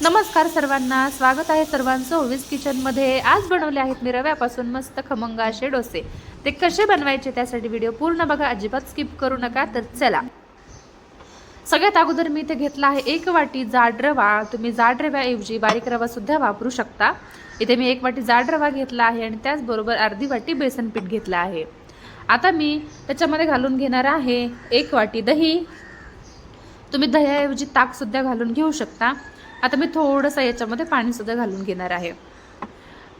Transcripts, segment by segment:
नमस्कार सर्वांना, स्वागत आहे सर्वांचं ओवीज किचनमध्ये। आज बनवले आहेत मी रव्यापासून मस्त खमंग असे डोसे। ते कसे बनवायचे त्यासाठी व्हिडिओ पूर्ण बघा, अजिबात स्किप करू नका। तर चला, सगळ्यात अगोदर मी इथे घेतला आहे 1 वाटी जाड रवा। तुम्ही जाड रव्याऐवजी बारीक रवा सुद्धा वापरू शकता। इथे मी 1 वाटी जाड रवा घेतला आहे आणि त्याचबरोबर अर्धी वाटी बेसन पीठ घेतला आहे। आता मी त्याच्यामध्ये घालून घेणार आहे 1 वाटी दही। तुम्ही दह्याऐवजी ताक सुद्धा घालून घेऊ शकता। आता मी थोडंसं याच्यामध्ये पाणी सुद्धा घालून घेणार आहे।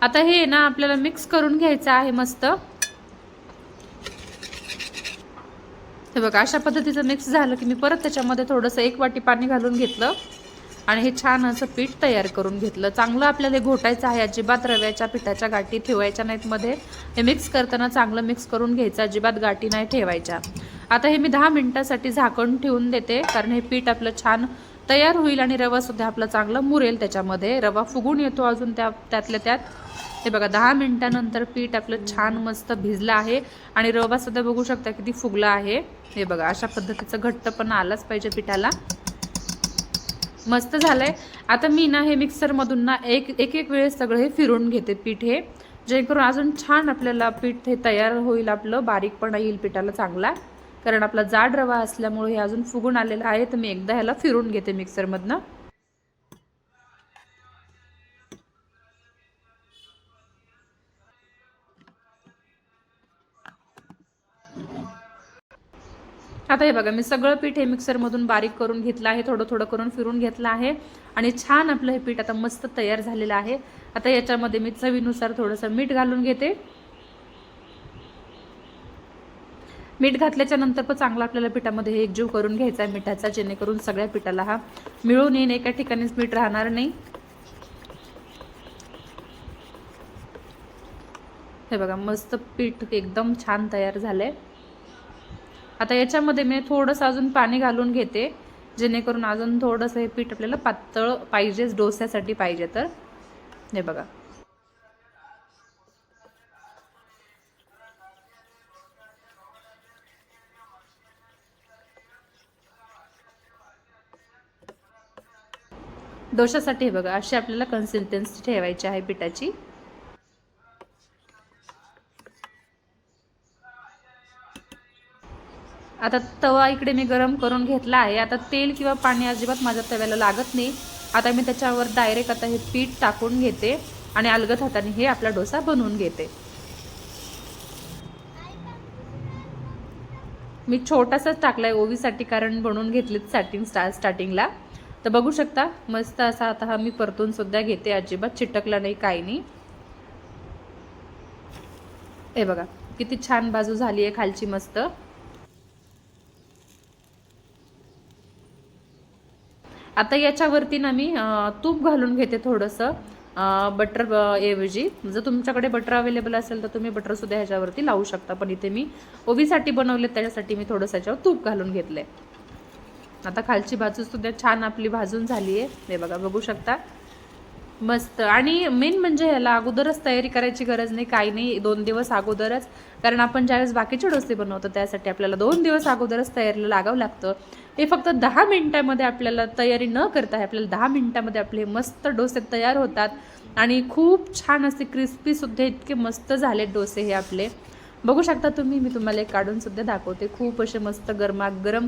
आता हे ना आपल्याला मिक्स करून घ्यायचं आहे मस्त। हे बघा, अशा पद्धतीचं मिक्स झालं की मी परत त्याच्यामध्ये थोडंसं 1 वाटी पाणी घालून घेतलं आणि हे छान असं पीठ तयार करून घेतलं। चांगलं आपल्याला हे घोटायचं आहे, अजिबात रव्याच्या पिठाच्या गाठी ठेवायच्या नाहीत मध्ये। हे मिक्स करताना चांगलं मिक्स करून घ्यायचं, अजिबात गाठी नाही ठेवायच्या। आता हे मी 10 मिनिटांसाठी झाकण ठेवून देते, कारण हे पीठ आपलं छान तयार होईल आणि रवा सुद्धा आपला चांगला मुरेल त्याच्यामध्ये। रवा फुगून येतो अजून त्यातल्या त्यात। हे बघा, 10 मिनिटांनंतर पीठ आपलं छान मस्त भिजलं आहे आणि रवा सुद्धा बघू शकता किती फुगला आहे। हे बघा, अशा पद्धतीचं घट्टपणा आलाच पाहिजे पिठाला। मस्त झालंय। आता मी ना हे मिक्सरमधून ना एक वेळेस सगळं हे फिरून घेते पीठ, हे जेणेकरून अजून छान आपल्याला पीठ हे तयार होईल, आपलं बारीकपणा येईल पिठाला चांगला, कारण आपला जाड रवा असल्यामुळे हे अजून फुगून आलेलं आहे। तर मी एकदा ह्याला फिरून घेते मिक्सरमधनं। आता हे बघा, मी सगळं पीठ हे मिक्सरमधून बारीक करून घेतलं आहे, थोडं थोडं करून फिरून घेतलं आहे आणि छान आपलं हे पीठ आता मस्त तयार झालेलं आहे। आता याच्यामध्ये मी चवीनुसार थोडंसं मीठ घालून घेते। मीठ घातल्याच्या नंतर पण चांगला आपल्याला पिठामध्ये हे एकजीव करून घ्यायचा आहे मिठाचा, जेणेकरून सगळ्या पिठाला हा मिळून येईल, एका ठिकाणीच मीठ राहणार नाही। हे बघा, मस्त पीठ एकदम छान तयार झालंय। आता याच्यामध्ये मी थोडंसं अजून पाणी घालून घेते, जेणेकरून अजून थोडंसं हे पीठ आपल्याला पातळ पाहिजे, डोस्यासाठी पाहिजे तर। हे बघा, डोशासाठी हे बघा, अशी आपल्याला कन्सिस्टन्सी ठेवायची आहे पिठाची। आता तवा इकडे मी गरम करून घेतला आहे। आता तेल किंवा पाणी अजिबात माझ्या तव्याला लागत नाही। आता मी त्याच्यावर डायरेक्ट आता हे पीठ टाकून घेते आणि अलगद हाताने हे आपला डोसा बनवून घेते। मी छोटासाच टाकलाय ओवीसाठी, कारण बनवून घेतलेत स्टार्टिंगला। तर बघू शकता, मस्त असा आता हा मी परतून सुद्धा घेते, अजिबात चिटकला नाही, काही नाही। हे बघा, किती छान बाजू झाली आहे खालची मस्त। आता याच्यावरती ना मी तूप घालून घेते थोडंसं, बटर ऐवजी। जर तुमच्याकडे बटर अवेलेबल असेल तर तुम्ही बटर सुद्धा ह्याच्यावरती लावू शकता, पण इथे मी ओवीसाठी बनवले त्याच्यासाठी मी थोडंसं याच्यावर तूप घालून घेतलंय। आता खालची बाजू सुद्धा छान आपली भाजून झाली आहे, हे बघा, बघू शकता मस्त। आणि मेन म्हणजे ह्याला अगोदरच तयारी करायची गरज नाही, काही नाही, 2 दिवस अगोदरच, कारण आपण ज्यावेळेस बाकीचे डोसे बनवतो त्यासाठी आपल्याला 2 दिवस अगोदरच तयारीला लागावं लागतं। हे फक्त 10 मिनिटांमध्ये आपल्याला तयारी न करता आहे, आपल्याला 10 मिनिटांमध्ये आपले मस्त डोसे तयार होतात आणि खूप छान असे क्रिस्पी सुद्धा, इतके मस्त झाले डोसे हे आपले। बघू शकता तुम्ही, मी तुम्हाला एक काढून सुद्धा दाखवते, खूप असे मस्त गरमागरम।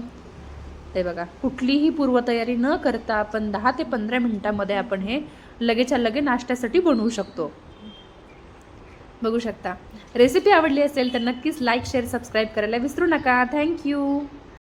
हे बघा, कुठलीही पूर्वतयारी न करता आपण 10 ते 15 मिनिटांमध्ये आपण हे लगेच्या लगे नाश्त्यासाठी बनवू शकतो। बघू शकता। रेसिपी आवडली असेल तर नक्कीच लाईक, शेअर, सबस्क्राईब करायला विसरू नका। थँक्यू।